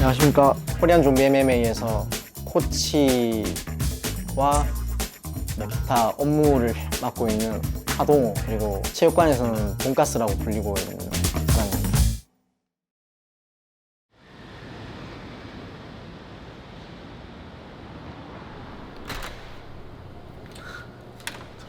안녕하십니까. 코리안 좀비 MMA에서 코치와 뭐 기타 업무를 맡고 있는 하동호, 그리고 체육관에서는 돈가스라고 불리고 있는 사람입니다.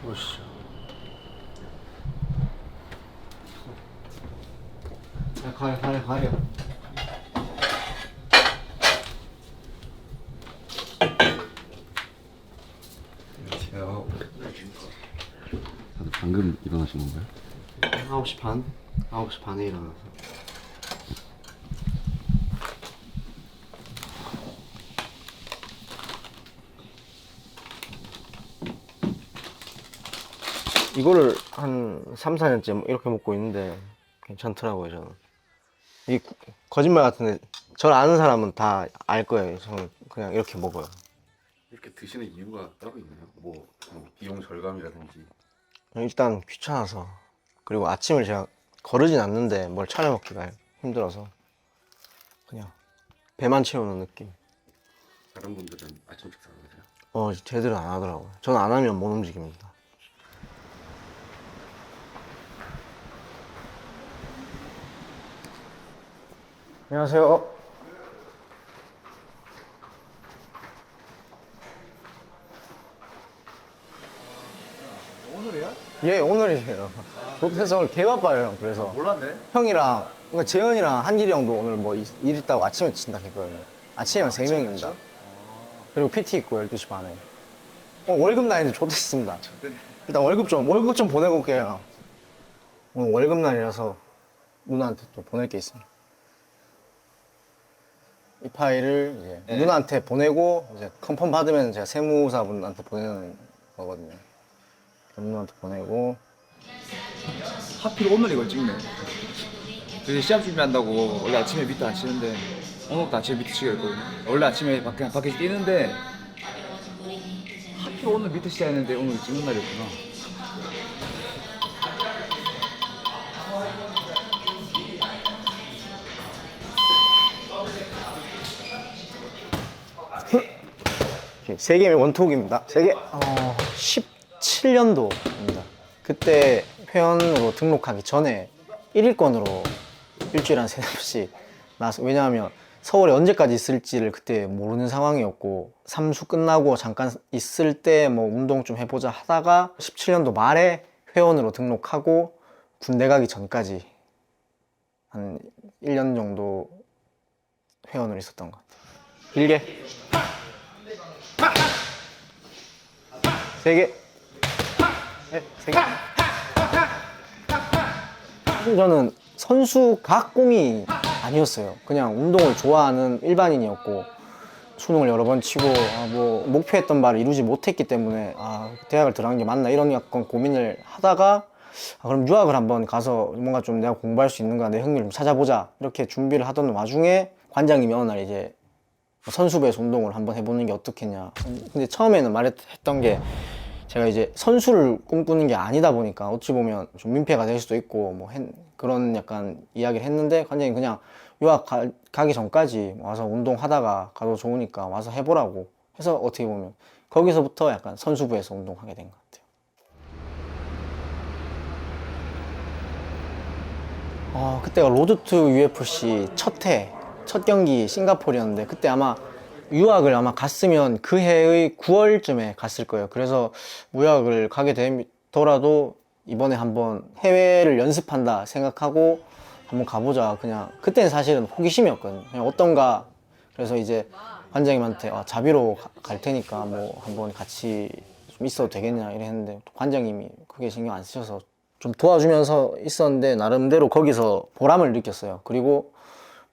들어오시죠. 가요. 안녕하세요. 다들 방금 일어나신 건가요? 9시 반? 9시 반에 일어나서. 이거를 한 3, 4년째 이렇게 먹고 있는데 괜찮더라고요, 저는. 이 거짓말 같은데 저를 아는 사람은 다 알 거예요. 저는 그냥 이렇게 먹어요. 이렇게 드시는 이유가 따로 있나요? 뭐 비용 절감이라든지. 일단 귀찮아서, 그리고 아침을 제가 거르진 않는데 뭘 차려 먹기가 힘들어서 그냥 배만 채우는 느낌. 다른 분들은 아침 식사 안 하세요? 쟤들은 안 하더라고요. 저는 안 하면 못 움직입니다. 안녕하세요. 오늘이야? 예, 오늘이에요. 롯데에서 오늘 개 바빠요, 형. 그래서 몰랐네. 형이랑, 그러니까 재현이랑 한길이 형도 오늘 뭐 일 있다고 아침에 친다 했거든요. 아침에만 3명입니다. 그리고 PT 있고 12시 반에. 월급 날인데 좋댔습니다. 일단 월급 좀 보내고 올게요. 오늘 월급 날이라서 누나한테 또 보낼 게 있습니다. 이 파일을 이제 누나한테 보내고 이제 컨펌 받으면 제가 세무사분한테 보내는 거거든요. 누나한테 보내고. 하필 오늘 이걸 찍네. 그래서 시합 준비한다고 원래 아침에 미트 안 치는데 오늘부터 아침에 미트 치기로 했거든요. 원래 아침에 밖에서 뛰는데 하필 오늘 미트 시작 했는데 오늘 찍는 날이었구나. 세계의 원톱입니다. 세계 17년도입니다. 그때 회원으로 등록하기 전에 1일권으로 일주일에 한 3번씩 나왔어. 왜냐하면 서울에 언제까지 있을지를 그때 모르는 상황이었고, 삼수 끝나고 잠깐 있을 때 뭐 운동 좀 해보자 하다가 17년도 말에 회원으로 등록하고 군대 가기 전까지 한 1년 정도 회원으로 있었던 것 같아요. 길게 3개. 네, 3개. 사실 저는 선수 각공이 아니었어요. 그냥 운동을 좋아하는 일반인이었고, 수능을 여러 번 치고 뭐 목표했던 바를 이루지 못했기 때문에 대학을 들어가는 게 맞나 이런 약간 고민을 하다가, 그럼 유학을 한번 가서 뭔가 좀 내가 공부할 수 있는가, 내 흥미를 좀 찾아보자, 이렇게 준비를 하던 와중에 관장님이 어느 날 이제 선수부에서 운동을 한번 해보는 게 어떻겠냐. 근데 처음에는 말했던 게, 제가 이제 선수를 꿈꾸는 게 아니다 보니까 어찌 보면 좀 민폐가 될 수도 있고 뭐 그런 약간 이야기를 했는데, 관장님 그냥 유학 가기 전까지 와서 운동하다가 가도 좋으니까 와서 해보라고 해서 어떻게 보면 거기서부터 약간 선수부에서 운동하게 된 것 같아요. 그때가 로드 투 UFC 첫 경기 싱가포르였는데, 그때 아마 유학을 갔으면 그 해의 9월쯤에 갔을 거예요. 그래서 유학을 가게 되더라도 이번에 한번 해외를 연습한다 생각하고 한번 가보자. 그냥 그때는 사실은 호기심이었거든요. 그냥 어떤가. 그래서 이제 관장님한테 자비로 갈 테니까 뭐 한번 같이 좀 있어도 되겠냐 이랬는데, 관장님이 크게 신경 안 쓰셔서 좀 도와주면서 있었는데, 나름대로 거기서 보람을 느꼈어요. 그리고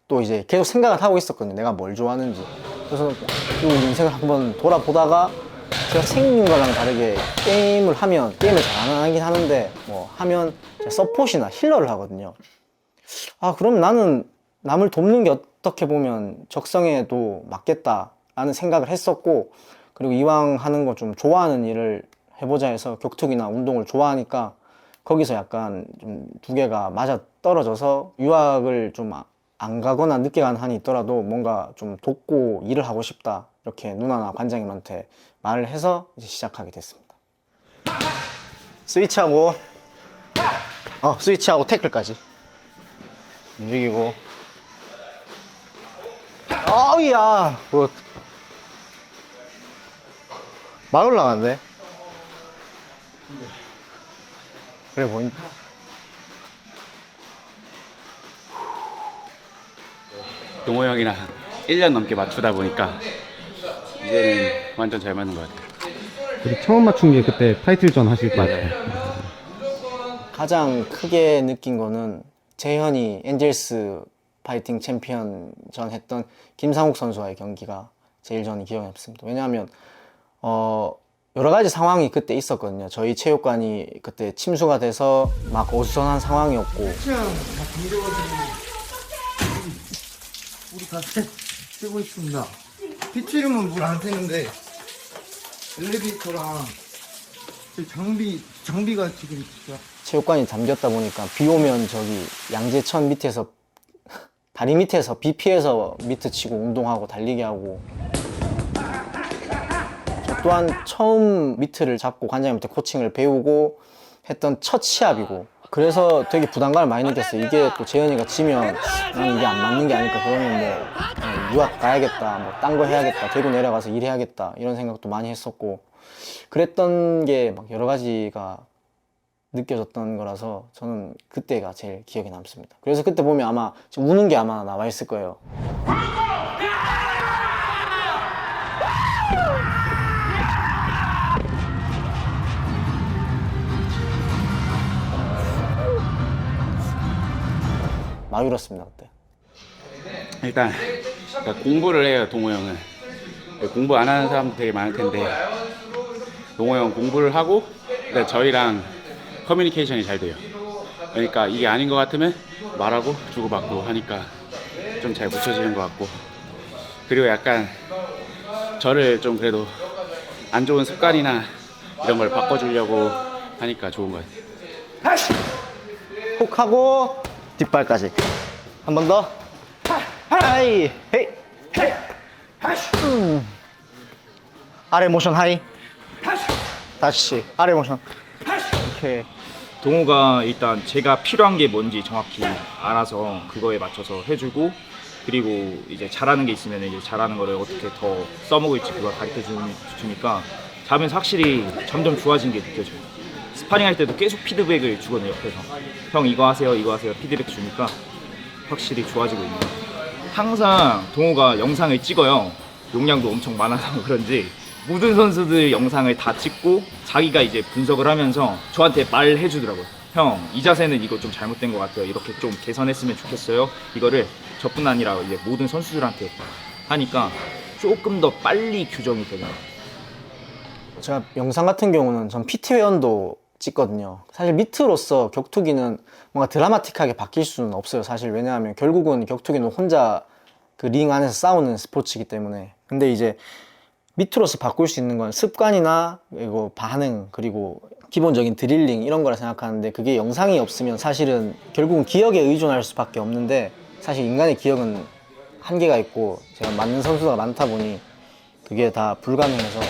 또 이제 계속 생각을 하고 있었거든요. 내가 뭘 좋아하는지. 그래서 이 인생을 한번 돌아보다가, 제가 생각과는 다르게 게임을 잘 안 하긴 하는데, 뭐 하면 서폿이나 힐러를 하거든요. 그럼 나는 남을 돕는 게 어떻게 보면 적성에도 맞겠다라는 생각을 했었고, 그리고 이왕 하는 거 좀 좋아하는 일을 해보자 해서 격투기나 운동을 좋아하니까 거기서 약간 좀 두 개가 맞아 떨어져서 유학을 좀 안 가거나 늦게 가는 한이 있더라도 뭔가 좀 돕고 일을 하고 싶다 이렇게 누나나 관장님한테 말을 해서 이제 시작하게 됐습니다. 스위치하고 스위치하고 태클까지 움직이고 어우야 뭐 막 올라가는데 그래 보인다. 동호 형이랑 1년 넘게 맞추다 보니까 이제는 완전 잘 맞는 것 같아요. 우리 처음 맞춘 게 그때 타이틀전 하실 때. 가장 크게 느낀 거는 재현이 엔젤스 파이팅 챔피언전 했던 김상욱 선수와의 경기가 제일 저는 기억에 남습니다. 왜냐하면 여러 가지 상황이 그때 있었거든요. 저희 체육관이 그때 침수가 돼서 막 어수선한 상황이었고 우리 다 쓰고 있습니다. 비치름은 물 안 새는데 엘리베이터랑 장비가 지금 진짜 체육관이 잠겼다 보니까 비 오면 저기 양재천 밑에서 다리 밑에서 비 피해서 미트 치고 운동하고 달리기 하고 저 또한 처음 미트를 잡고 관장님한테 코칭을 배우고 했던 첫 시합이고 그래서 되게 부담감을 많이 느꼈어요. 이게 또 재현이가 지면 난 이게 안 맞는 게 아닐까 그러면 뭐 그냥 유학 가야겠다 뭐 딴 거 해야겠다 대구 내려가서 일해야겠다 이런 생각도 많이 했었고 그랬던 게 막 여러 가지가 느껴졌던 거라서 저는 그때가 제일 기억에 남습니다. 그래서 그때 보면 아마 지금 우는 게 아마 나와 있을 거예요. 많이 울었습니다 그때. 일단 그러니까 공부를 해요. 동호 형은 공부 안 하는 사람도 되게 많을 텐데 동호 형 공부를 하고 그러니까 저희랑 커뮤니케이션이 잘 돼요. 그러니까 이게 아닌 것 같으면 말하고 주고받고 하니까 좀 잘 붙여지는 것 같고 그리고 약간 저를 좀 그래도 안 좋은 습관이나 이런 걸 바꿔주려고 하니까 좋은 것 같아요. 훅 하고 뒷발까지 한 번 더. 하이 헤이 헤이 아래 모션 하이 다시 아래 모션 오케이. 동호가 일단 제가 필요한 게 뭔지 정확히 알아서 그거에 맞춰서 해주고 그리고 이제 잘하는 게 있으면 이제 잘하는 거를 어떻게 더 써먹을지 그걸 가르쳐 주니까 자면서 확실히 점점 좋아진 게 느껴져요. 스파링 할 때도 계속 피드백을 주거든요. 옆에서 형 이거 하세요 피드백 주니까 확실히 좋아지고 있는 것 같아요. 항상 동호가 영상을 찍어요. 용량도 엄청 많아서 그런지 모든 선수들 영상을 다 찍고 자기가 이제 분석을 하면서 저한테 말해 주더라고요. 형, 이 자세는 이거 좀 잘못된 것 같아요. 이렇게 좀 개선했으면 좋겠어요. 이거를 저뿐 아니라 이제 모든 선수들한테 하니까 조금 더 빨리 교정이 되는 것 같아요. 제가 영상 같은 경우는 전 PT 회원도 찍거든요. 사실 미트로서 격투기는 뭔가 드라마틱하게 바뀔 수는 없어요. 사실 왜냐하면 결국은 격투기는 혼자 그 링 안에서 싸우는 스포츠이기 때문에. 근데 이제 미트로서 바꿀 수 있는 건 습관이나 그리고 반응 그리고 기본적인 드릴링 이런 거라 생각하는데 그게 영상이 없으면 사실은 결국은 기억에 의존할 수밖에 없는데 사실 인간의 기억은 한계가 있고 제가 맞는 선수가 많다 보니 그게 다 불가능해서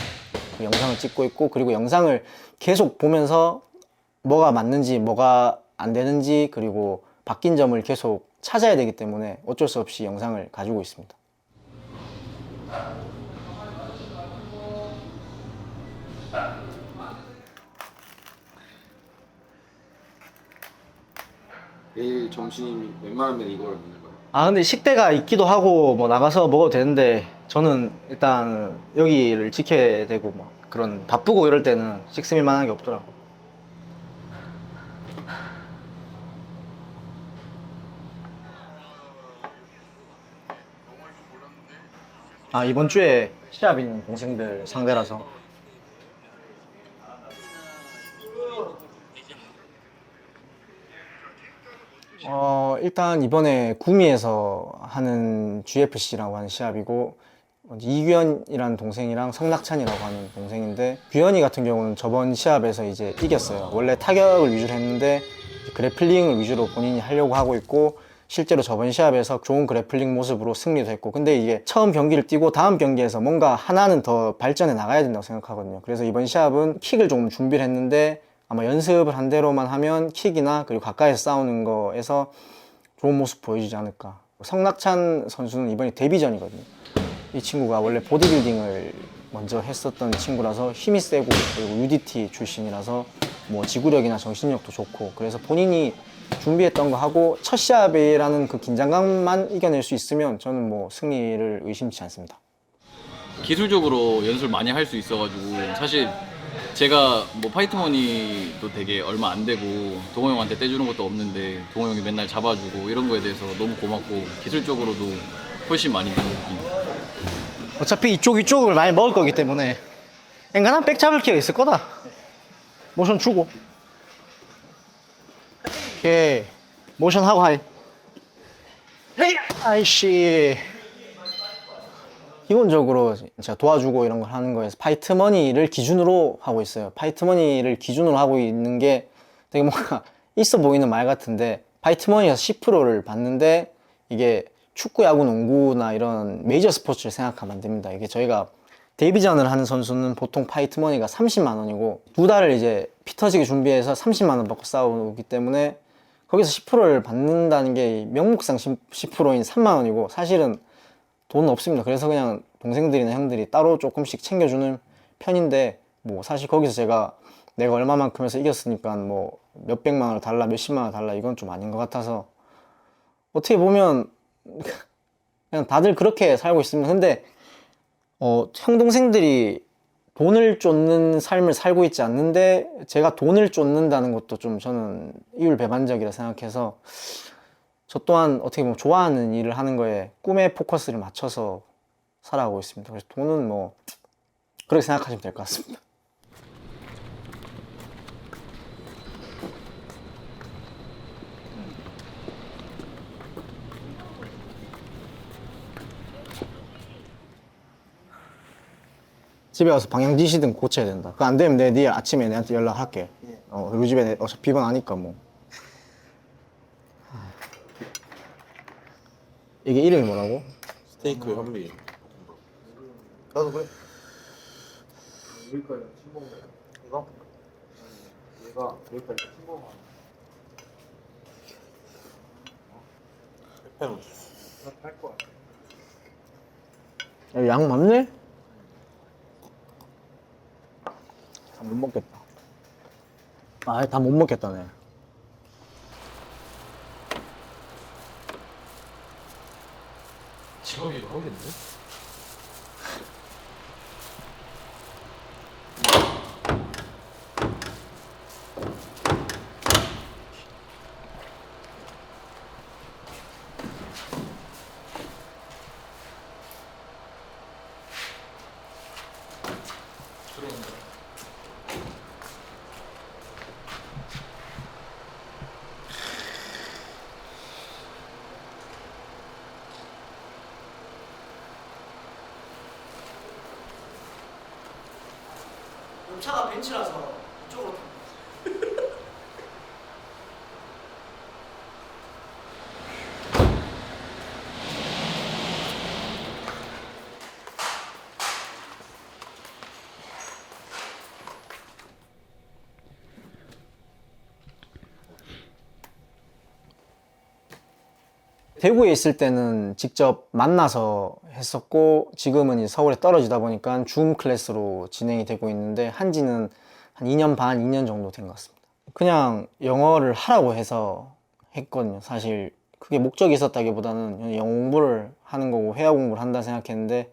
그 영상을 찍고 있고 그리고 영상을 계속 보면서 뭐가 맞는지 뭐가 안 되는지 그리고 바뀐 점을 계속 찾아야 되기 때문에 어쩔 수 없이 영상을 가지고 있습니다. 내일 점심이 웬만하면 이걸 먹는 거예요. 아 근데 식대가 있기도 하고 뭐 나가서 먹어도 되는데 저는 일단 여기를 지켜야 되고 뭐 그런 바쁘고 이럴 때는 식습일 만한 게 없더라고. 아 이번 주에 시합 있는 동생들 상대라서 일단 이번에 구미에서 하는 GFC라고 하는 시합이고 이규현이라는 동생이랑 성낙찬이라고 하는 동생인데 규현이 같은 경우는 저번 시합에서 이제 이겼어요. 원래 타격을 위주로 했는데 그래플링을 위주로 본인이 하려고 하고 있고 실제로 저번 시합에서 좋은 그래플링 모습으로 승리도 했고, 근데 이게 처음 경기를 뛰고 다음 경기에서 뭔가 하나는 더 발전해 나가야 된다고 생각하거든요. 그래서 이번 시합은 킥을 조금 준비를 했는데 아마 연습을 한 대로만 하면 킥이나 그리고 가까이서 싸우는 거에서 좋은 모습 보여주지 않을까. 성낙찬 선수는 이번이 데뷔전이거든요. 이 친구가 원래 보디빌딩을 먼저 했었던 친구라서 힘이 세고, 그리고 UDT 출신이라서 뭐 지구력이나 정신력도 좋고, 그래서 본인이 준비했던 거 하고 첫 시합이라는 그 긴장감만 이겨낼 수 있으면 저는 뭐 승리를 의심치 않습니다. 기술적으로 연습을 많이 할 수 있어가지고, 사실 제가 뭐 파이트머니도 되게 얼마 안 되고 동호 형한테 떼주는 것도 없는데 동호 형이 맨날 잡아주고 이런 거에 대해서 너무 고맙고, 기술적으로도 훨씬 많이 느끼는 느낌. 어차피 이쪽을 많이 먹을 거기 때문에 엔간한 백 잡을 기회가 있을 거다. 모션 주고. 오케이. 모션 하고 하이. 헤이! 아이씨. 기본적으로 제가 도와주고 이런 걸 하는 거에서 파이트머니를 기준으로 하고 있어요. 파이트머니를 기준으로 하고 있는 게 되게 뭔가 있어 보이는 말 같은데, 파이트머니에서 10%를 받는데 이게 축구, 야구, 농구나 이런 메이저 스포츠를 생각하면 안 됩니다. 이게 저희가 데뷔전을 하는 선수는 보통 파이트머니가 30만 원이고, 두 달을 이제 피 터지게 준비해서 30만 원 받고 싸우기 때문에 거기서 10%를 받는다는 게 명목상 10%인 3만 원이고 사실은 돈 없습니다. 그래서 그냥 동생들이나 형들이 따로 조금씩 챙겨주는 편인데, 뭐 사실 거기서 제가 내가 얼마만큼 해서 이겼으니까 뭐 몇백만 원을 달라, 몇십만 원을 달라, 이건 좀 아닌 것 같아서, 어떻게 보면 그냥 다들 그렇게 살고 있습니다. 근데 형 동생들이 돈을 쫓는 삶을 살고 있지 않는데 제가 돈을 쫓는다는 것도 좀 저는 이율배반적이라 생각해서, 저 또한 어떻게 보면 좋아하는 일을 하는 거에 꿈에 포커스를 맞춰서 살아가고 있습니다. 그래서 돈은 뭐 그렇게 생각하시면 될 것 같습니다. 집에 가서 방향지시등 고쳐야 된다. 그거 안 되면 내일 아침에 내한테 연락할게. 우리 집에 어차피 비번 아니까 뭐. 이게 이름이 뭐라고? 스테이크 현미. 나도 그래. 이거? 얘가 여기까지 침범한. 할 거야. 야, 양 많네? 다 못 먹겠다. 아, 다 못 먹겠다네. 직업이 나오겠네? 차가 벤츠라서 이쪽으로. 대구에 있을 때는 직접 만나서 했었고, 지금은 이제 서울에 떨어지다 보니까 줌 클래스로 진행이 되고 있는데, 한지는 한 2년 반, 2년 정도 된 것 같습니다. 그냥 영어를 하라고 해서 했거든요. 사실 그게 목적이 있었다기보다는 그냥 영어 공부를 하는 거고 회화 공부를 한다 생각했는데,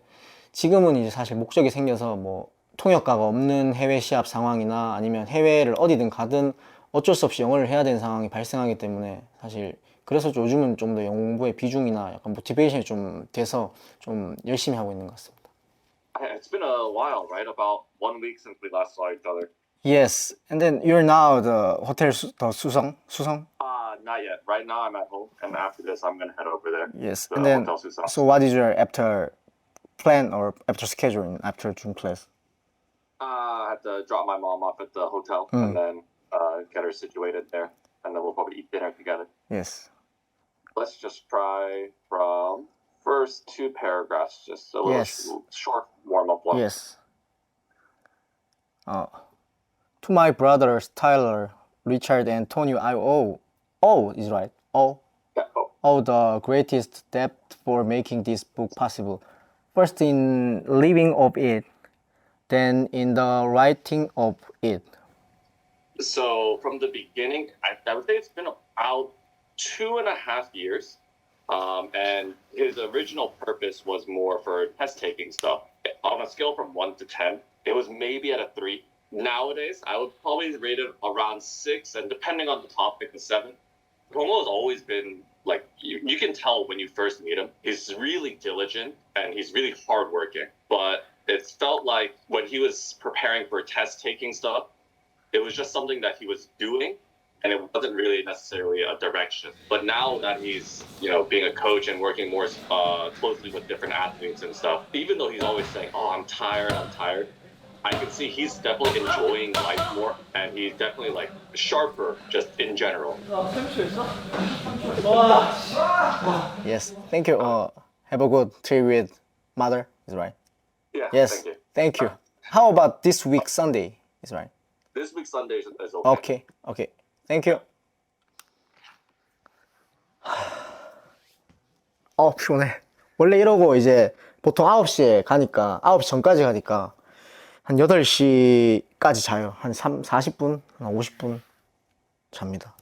지금은 이제 사실 목적이 생겨서 뭐 통역가가 없는 해외 시합 상황이나 아니면 해외를 어디든 가든 어쩔 수 없이 영어를 해야 되는 상황이 발생하기 때문에, 사실 그래서 요즘은 좀 더 영어 공부의 비중이나 약간 모티베이션이 좀 돼서 좀 열심히 하고 있는 것 같습니다. It's been a while, right? About 1 week since we last saw each other. Yes, and then you're now the hotel Susong? Not yet. Right now I'm at home, and after this I'm gonna head over there. Yes, The and then Hotel Susong. so what is your after plan or after scheduling after June class? I have to drop my mom off at the hotel and then get her situated there, and then we'll probably eat dinner together. Yes. let's just try from first two paragraphs, just a little Yes. short warm-up one. Yes. To my brothers Tyler, Richard, and Tony, I owe is right. Yeah, oh, Owe the greatest debt for making this book possible. First in living of it, then in the writing of it. So from the beginning, I would say it's been about 2.5 years. And his original purpose was more for test taking stuff. On a scale from 1 to 10, it was maybe at a 3. Nowadays, I would probably rate it around 6, and depending on the topic, a 7. Tomo has always been like, you can tell when you first meet him, he's really diligent and he's really hardworking. But it felt like when he was preparing for test taking stuff, it was just something that he was doing, and it wasn't really necessarily a direction. But now that he's, being a coach and working more closely with different athletes and stuff, even though he's always saying, "Oh, I'm tired," I can see he's definitely enjoying life more, and he's definitely like sharper just in general. Yes. Thank you. Have a good trip with mother. Is right. Yeah. Yes. Thank you. Thank you. How about this week Sunday? Is right. This week Sunday is okay. Okay. Okay. Thank you. 피곤해. 원래 이러고 이제 보통 9시에 가니까 9시 전까지 가니까 한 8시까지 자요. 한 40분, 한 50분 잡니다.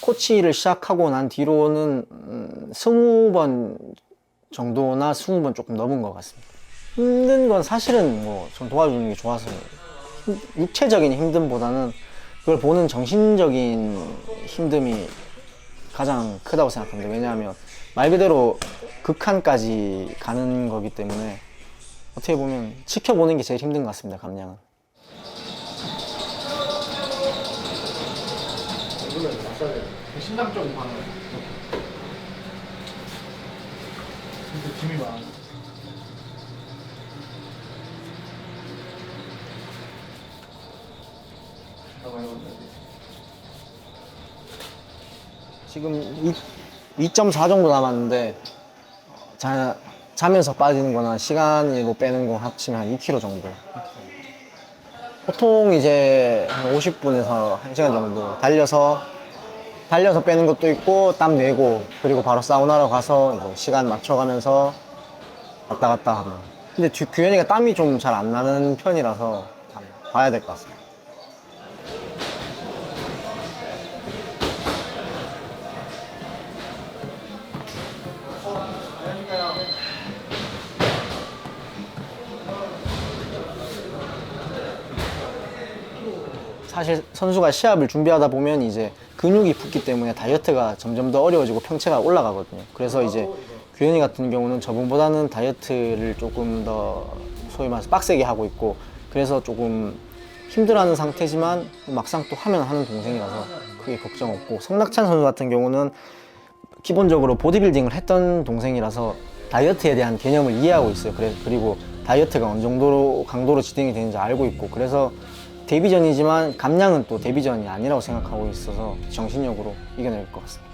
코치를 시작하고 난 뒤로는 20번 정도나 20번 조금 넘은 것 같습니다. 힘든 건 사실은 전 도와주는 게 좋아서 육체적인 힘듦보다는 그걸 보는 정신적인 힘듦이 가장 크다고 생각합니다. 왜냐하면 말 그대로 극한까지 가는 거기 때문에 어떻게 보면 지켜보는 게 제일 힘든 것 같습니다. 감량은. 심장적인 반응. 근데 짐이 많아. 지금 2.4 정도 남았는데 자면서 빠지는 거나 시간으로 빼는 거 합치면 한 2kg 정도. 보통 이제 한 50분에서 1시간 정도 달려서 빼는 것도 있고 땀 내고 그리고 바로 사우나로 가서 이제 시간 맞춰가면서 왔다 갔다 하면. 근데 규현이가 땀이 좀 잘 안 나는 편이라서 봐야 될 것 같습니다. 사실 선수가 시합을 준비하다 보면 이제 근육이 붙기 때문에 다이어트가 점점 더 어려워지고 평체가 올라가거든요. 그래서 이제 규현이 같은 경우는 저번보다는 다이어트를 조금 더 소위 말해서 빡세게 하고 있고 그래서 조금 힘들어하는 상태지만 막상 또 하면 하는 동생이라서 크게 걱정 없고, 성낙찬 선수 같은 경우는 기본적으로 보디빌딩을 했던 동생이라서 다이어트에 대한 개념을 이해하고 있어요. 그리고 다이어트가 어느 정도로 강도로 지탱이 되는지 알고 있고, 그래서 데뷔전이지만 감량은 또 데뷔전이 아니라고 생각하고 있어서 정신력으로 이겨낼 것 같습니다.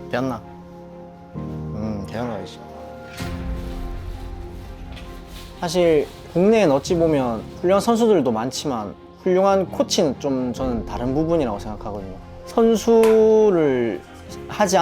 배웠나? 배워놔야지. 사실 국내엔 어찌 보면 훌륭한 선수들도 많지만 훌륭한 코치는 좀 저는 다른 부분이라고 생각하거든요. 선수를 하지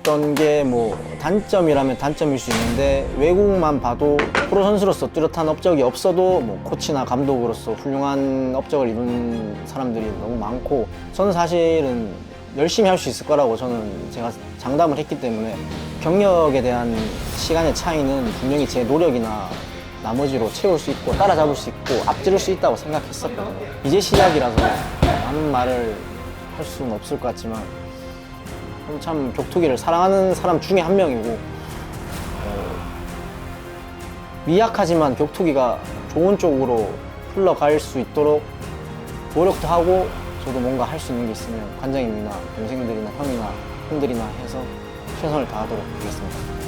없었던 게 뭐 단점이라면 단점일 수 있는데 외국만 봐도 프로 선수로서 뚜렷한 업적이 없어도 뭐 코치나 감독으로서 훌륭한 업적을 이룬 사람들이 너무 많고 저는 사실은 열심히 할 수 있을 거라고 저는 제가 장담을 했기 때문에 경력에 대한 시간의 차이는 분명히 제 노력이나 나머지로 채울 수 있고 따라잡을 수 있고 앞지를 수 있다고 생각했었거든요. 이제 시작이라서 많은 말을 할 수는 없을 것 같지만 참 격투기를 사랑하는 사람 중에 한 명이고 미약하지만 격투기가 좋은 쪽으로 흘러갈 수 있도록 노력도 하고 저도 뭔가 할 수 있는 게 있으면 관장님이나 동생들이나 형이나 형들이나 해서 최선을 다하도록 하겠습니다.